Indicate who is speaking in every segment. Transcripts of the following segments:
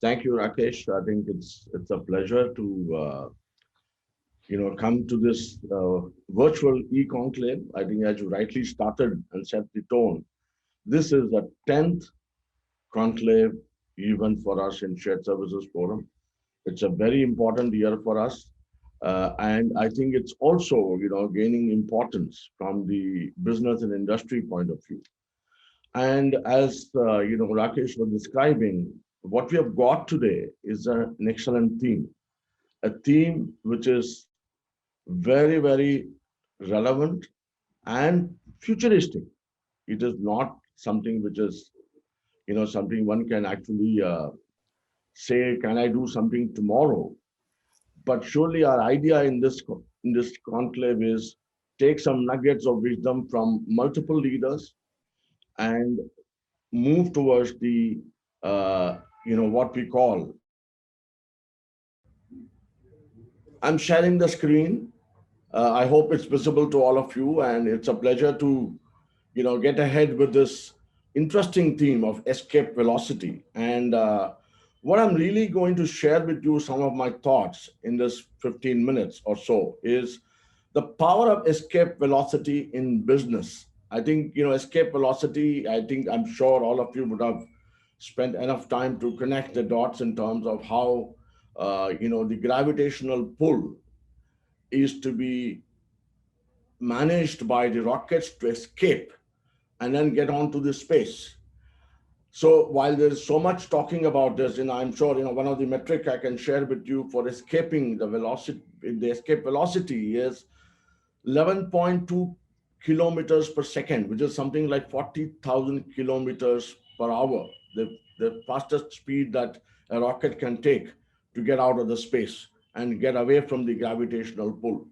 Speaker 1: Thank you, Rakesh. I think it's a pleasure to come to this virtual e-conclave. I think as you rightly started and set the tone, this is the 10th conclave event for us in Shared Services Forum. It's a very important year for us. And I think it's also, gaining importance from the business and industry point of view. And as, Rakesh was describing, what we have got today is an excellent theme, a theme which is very, very relevant and futuristic. It is not something which is, something one can actually say, can I do something tomorrow? But surely our idea in this conclave is take some nuggets of wisdom from multiple leaders and move towards the what we call. I'm sharing the screen. I hope it's visible to all of you, and it's a pleasure to get ahead with this interesting theme of escape velocity. And what I'm really going to share with you, some of my thoughts in this 15 minutes or so, is the power of escape velocity in business. I think, escape velocity, I'm sure all of you would have spent enough time to connect the dots in terms of how, the gravitational pull is to be managed by the rockets to escape and then get onto the space. So while there's so much talking about this, and I'm sure one of the metric I can share with you for escaping the escape velocity is 11.2 kilometers per second, which is something like 40,000 kilometers per hour, the fastest speed that a rocket can take to get out of the space and get away from the gravitational pull.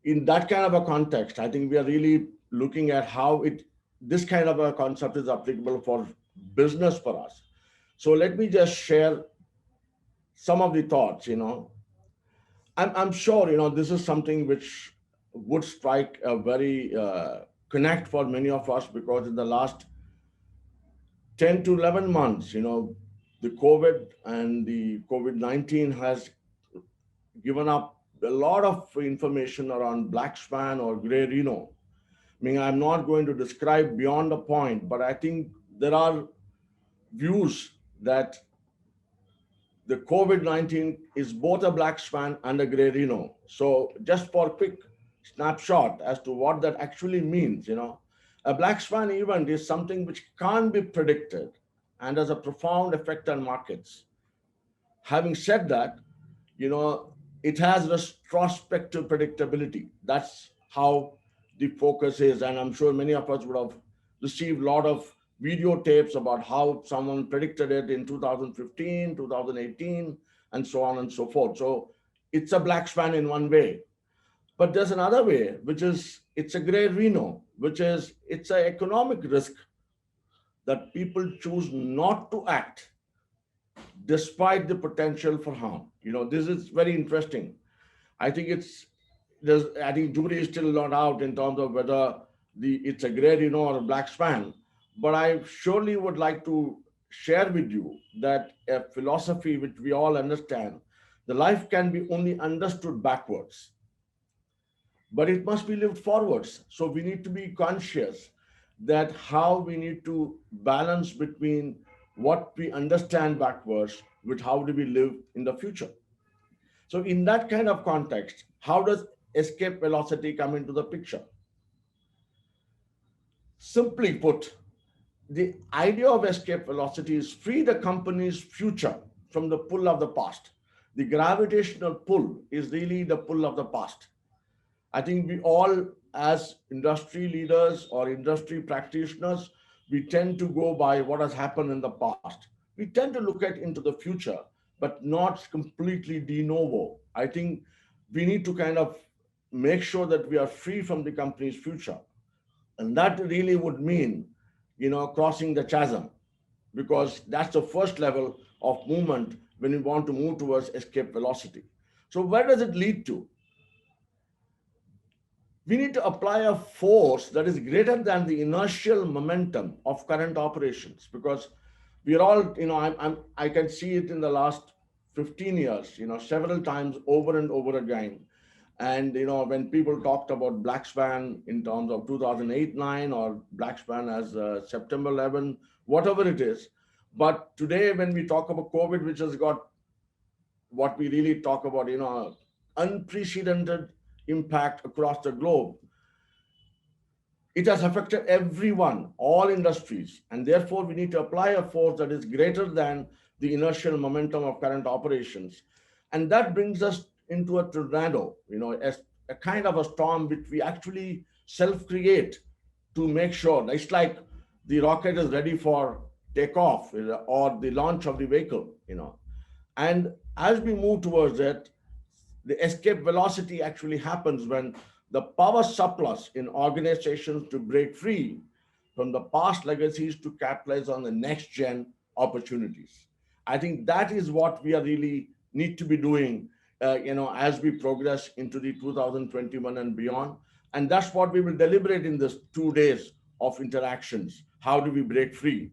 Speaker 1: In that kind of a context, I think we are really looking at how this kind of a concept is applicable for business for us. So let me just share some of the thoughts. I'm sure this is something which would strike a very connect for many of us, because in the last 10 to 11 months, the COVID and the COVID-19 has given up a lot of information around black swan or gray rhino. I mean, I'm not going to describe beyond the point, but I think there are views that the COVID-19 is both a black swan and a gray rhino. So just for a quick snapshot as to what that actually means, a black swan event is something which can't be predicted and has a profound effect on markets. Having said that, it has retrospective predictability. That's how the focus is. And I'm sure many of us would have received a lot of videotapes about how someone predicted it in 2015, 2018, and so on and so forth. So it's a black swan in one way. But there's another way, which is it's a gray rhino, which is it's an economic risk that people choose not to act despite the potential for harm. This is very interesting. I think I think jury is still not out in terms of whether it's a gray rhino or a black swan. But I surely would like to share with you that a philosophy which we all understand, the life can be only understood backwards, but it must be lived forwards. So we need to be conscious that how we need to balance between what we understand backwards with how do we live in the future. So in that kind of context, how does escape velocity come into the picture? Simply put, the idea of escape velocity is free the company's future from the pull of the past. The gravitational pull is really the pull of the past. I think we all, as industry leaders or industry practitioners, we tend to go by what has happened in the past. We tend to look at into the future, but not completely de novo. I think we need to kind of make sure that we are free from the company's future. And that really would mean, crossing the chasm, because that's the first level of movement when we want to move towards escape velocity. So where does it lead to? We need to apply a force that is greater than the inertial momentum of current operations, because we're all, I can see it in the last 15 years, several times over and over again. And, when people talked about Black Swan in terms of 2008-9 or Black Swan as September 11, whatever it is. But today, when we talk about COVID, which has got what we really talk about, unprecedented impact across the globe, it has affected everyone, all industries, and therefore we need to apply a force that is greater than the inertial momentum of current operations. And that brings us into a tornado, as a kind of a storm which we actually self-create to make sure it's like the rocket is ready for takeoff or the launch of the vehicle. And as we move towards it, the escape velocity actually happens when the power surplus in organizations to break free from the past legacies to capitalize on the next gen opportunities. I think that is what we are really need to be doing, as we progress into the 2021 and beyond. And that's what we will deliberate in this 2 days of interactions. How do we break free?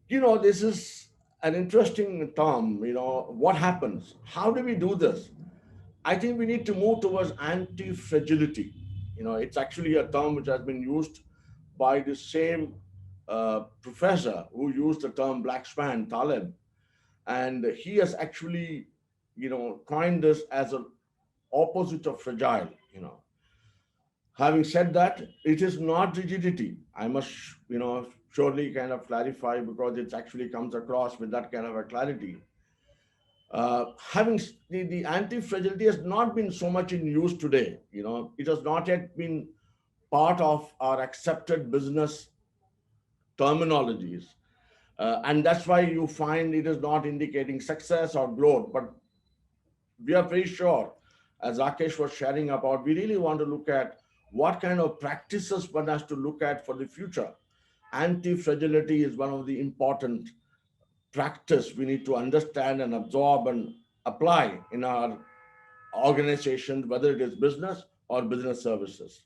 Speaker 1: This is an interesting term. What happens? How do we do this? I think we need to move towards anti-fragility. It's actually a term which has been used by the same professor who used the term Black Swan, Taleb. And he has actually, coined this as an opposite of fragile. Having said that, it is not rigidity. I must, surely kind of clarify because it actually comes across with that kind of a clarity. Having the anti-fragility has not been so much in use today. It has not yet been part of our accepted business terminologies. And that's why you find it is not indicating success or growth. But we are very sure, as Rakesh was sharing about, we really want to look at what kind of practices one has to look at for the future. Anti-fragility is one of the important practice we need to understand and absorb and apply in our organizations, whether it is business or business services.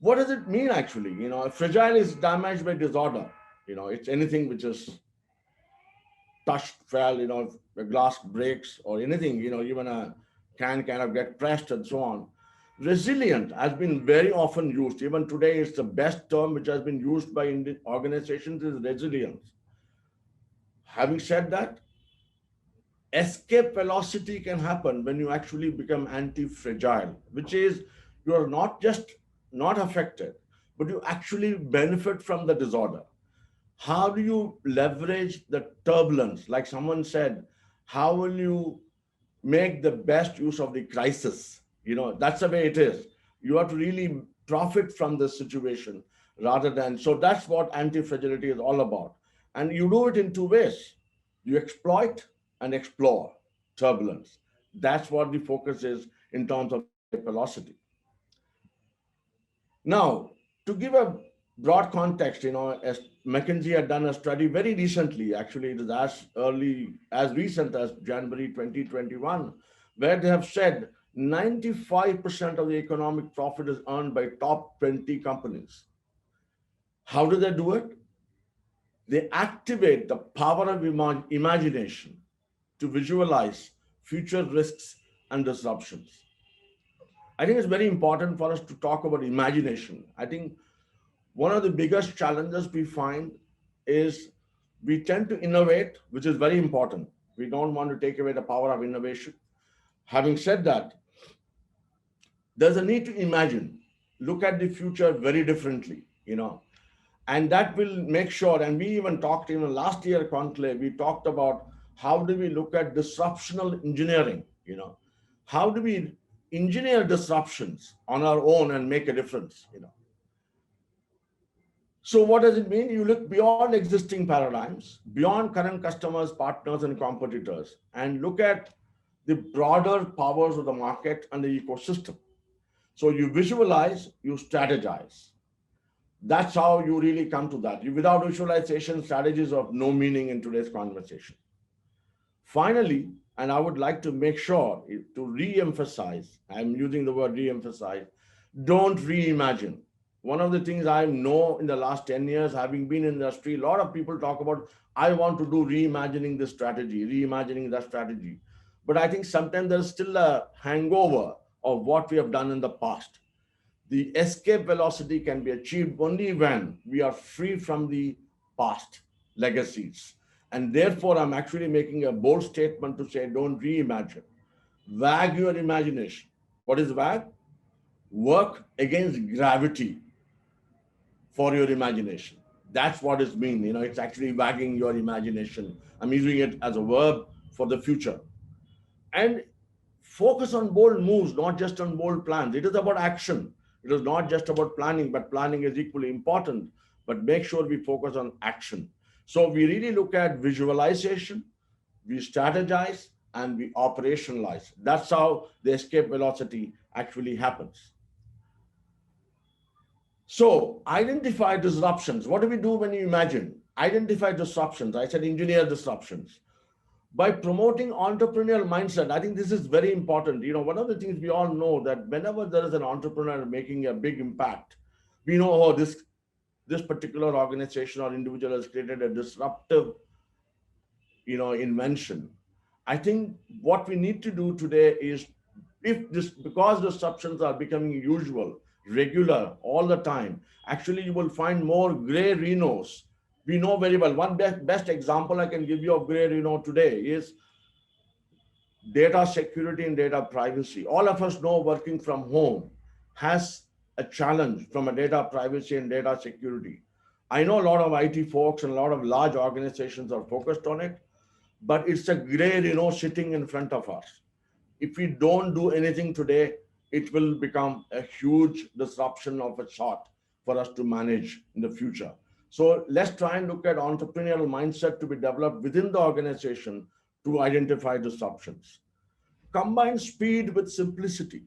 Speaker 1: What does it mean actually? Fragile is damaged by disorder. It's anything which is touched, fell, a glass breaks or anything, even a can kind of get pressed and so on. Resilient has been very often used. Even today, it's the best term which has been used by organizations is resilience. Having said that, escape velocity can happen when you actually become anti-fragile, which is you are not just not affected, but you actually benefit from the disorder. How do you leverage the turbulence? Like someone said, how will you make the best use of the crisis? That's the way it is. You have to really profit from the situation rather than, so that's what anti-fragility is all about. And you do it in two ways. You exploit and explore turbulence. That's what the focus is in terms of escape velocity. Now, to give a broad context, as McKinsey had done a study very recently, actually it is as recent as January 2021, where they have said 95% of the economic profit is earned by top 20 companies. How do they do it? They activate the power of imagination to visualize future risks and disruptions. I think it's very important for us to talk about imagination. I think one of the biggest challenges we find is we tend to innovate, which is very important. We don't want to take away the power of innovation. Having said that, there's a need to imagine, look at the future very differently, and that will make sure, and we even talked in last year conclave, we talked about how do we look at disruptional engineering, how do we engineer disruptions on our own and make a difference. So what does it mean? You look beyond existing paradigms, beyond current customers, partners, and competitors, and look at the broader powers of the market and the ecosystem. So you visualize, you strategize. That's how you really come to that. Without visualization, strategies of no meaning in today's conversation. Finally, and I would like to make sure to re-emphasize, I'm using the word re-emphasize, don't reimagine. One of the things I know in the last 10 years, having been in the industry, a lot of people talk about, I want to do reimagining this strategy, reimagining that strategy. But I think sometimes there's still a hangover of what we have done in the past. The escape velocity can be achieved only when we are free from the past legacies. And therefore, I'm actually making a bold statement to say, don't reimagine. Wag your imagination. What is wag? Work against gravity for your imagination. That's what it means. It's actually wagging your imagination. I'm using it as a verb for the future. And focus on bold moves, not just on bold plans. It is about action. It is not just about planning, but planning is equally important. But make sure we focus on action. So we really look at visualization, we strategize, and we operationalize. That's how the escape velocity actually happens. So identify disruptions. What do we do when you imagine? Identify disruptions. I said engineer disruptions. By promoting entrepreneurial mindset, I think this is very important. One of the things we all know that whenever there is an entrepreneur making a big impact, we know, oh, this particular organization or individual has created a disruptive, invention. I think what we need to do today is, if this, because disruptions are becoming usual, regular, all the time, actually you will find more gray rhinos. We know very well. One best example I can give you of gray rhino today is data security and data privacy. All of us know working from home has a challenge from a data privacy and data security. I know a lot of IT folks and a lot of large organizations are focused on it, but it's a gray rhino sitting in front of us. If we don't do anything today, it will become a huge disruption of a sort for us to manage in the future. So let's try and look at entrepreneurial mindset to be developed within the organization to identify disruptions. Combine speed with simplicity.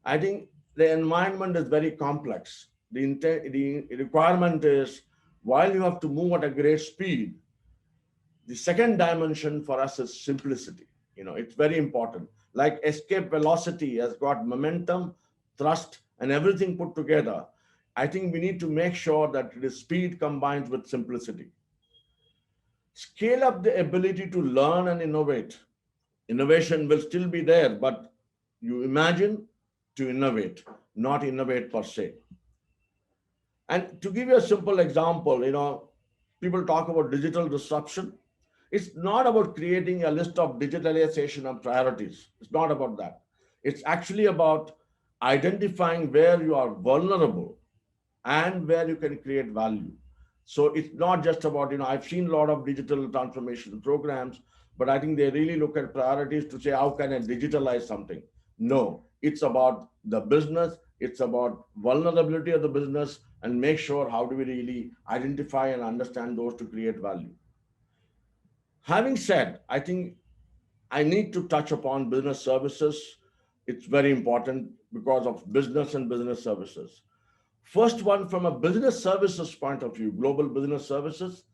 Speaker 1: I think the environment is very complex. The requirement is, while you have to move at a great speed, the second dimension for us is simplicity. It's very important. Like escape velocity has got momentum, thrust, and everything put together. I think we need to make sure that the speed combines with simplicity. Scale up the ability to learn and innovate. Innovation will still be there, but you imagine to innovate, not innovate per se. And to give you a simple example, people talk about digital disruption. It's not about creating a list of digitalization of priorities. It's not about that. It's actually about identifying where you are vulnerable and where you can create value. So it's not just about, I've seen a lot of digital transformation programs, but I think they really look at priorities to say, how can I digitalize something? No, it's about the business. It's about vulnerability of the business and make sure how do we really identify and understand those to create value. Having said, I think I need to touch upon business services. It's very important because of business and business services. First one, from a business services point of view, global business services,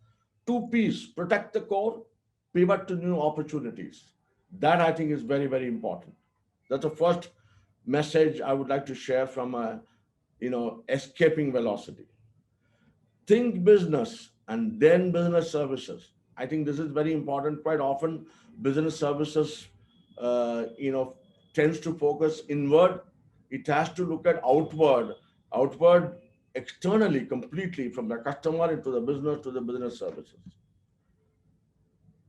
Speaker 1: two P's: protect the core, pivot to new opportunities. That I think is very, very important. That's the first message I would like to share from escaping velocity. Think business and then business services. I think this is very important. Quite often, business services, tends to focus inward. It has to look at outward, externally, completely from the customer into the business to the business services.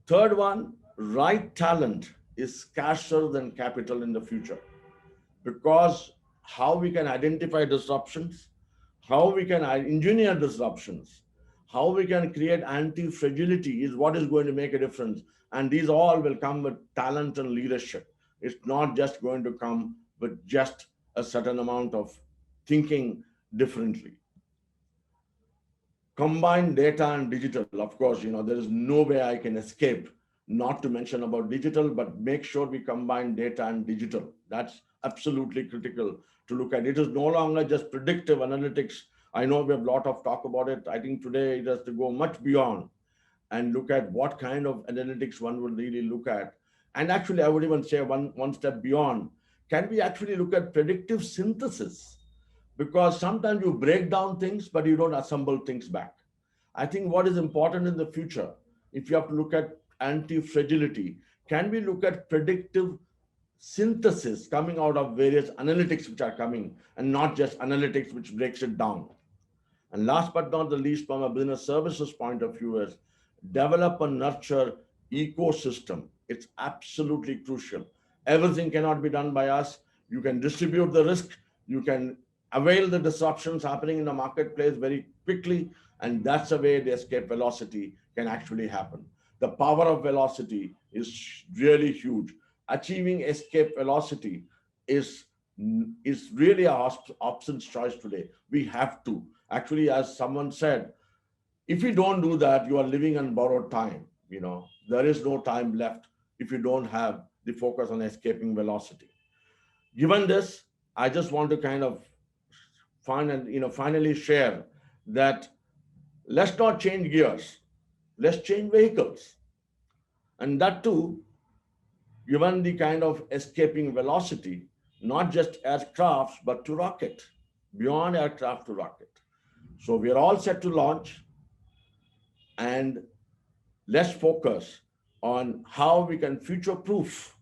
Speaker 1: Third one, right talent is scarcer than capital in the future, because how we can identify disruptions, how we can engineer disruptions, how we can create anti-fragility is what is going to make a difference. And these all will come with talent and leadership. It's not just going to come with just a certain amount of thinking differently. Combine data and digital. Of course, there is no way I can escape not to mention about digital, but make sure we combine data and digital. That's absolutely critical to look at. It is no longer just predictive analytics. I know we have a lot of talk about it. I think today it has to go much beyond and look at what kind of analytics one would really look at. And actually, I would even say one step beyond. Can we actually look at predictive synthesis? because sometimes you break down things, but you don't assemble things back. I think what is important in the future, if you have to look at anti-fragility, can we look at predictive synthesis coming out of various analytics which are coming, and not just analytics which breaks it down? And last but not the least, from a business services point of view, is develop and nurture ecosystem. It's absolutely crucial. Everything cannot be done by us. You can distribute the risk. You can avail the disruptions happening in the marketplace very quickly. And that's the way the escape velocity can actually happen. The power of velocity is really huge. Achieving escape velocity is, is really a options choice today. We have to. Actually, as someone said, if you don't do that, you are living on borrowed time. There is no time left if you don't have the focus on escaping velocity. Given this, I just want to kind of finally share that let's not change gears, let's change vehicles. And that too, given the kind of escaping velocity, not just aircrafts, but to rocket, beyond aircraft to rocket. So we are all set to launch, and let's focus on how we can future proof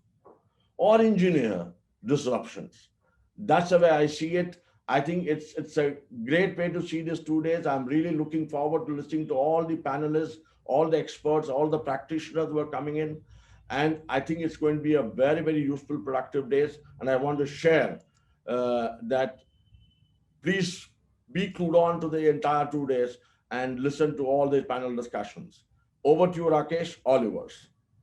Speaker 1: or engineer disruptions. That's the way I see it. I think it's a great way to see this 2 days. I'm really looking forward to listening to all the panelists, all the experts, all the practitioners who are coming in. And I think it's going to be a very, very useful, productive days. And I want to share that please be clued on to the entire 2 days and listen to all the panel discussions. Over to you, Rakesh, all yours.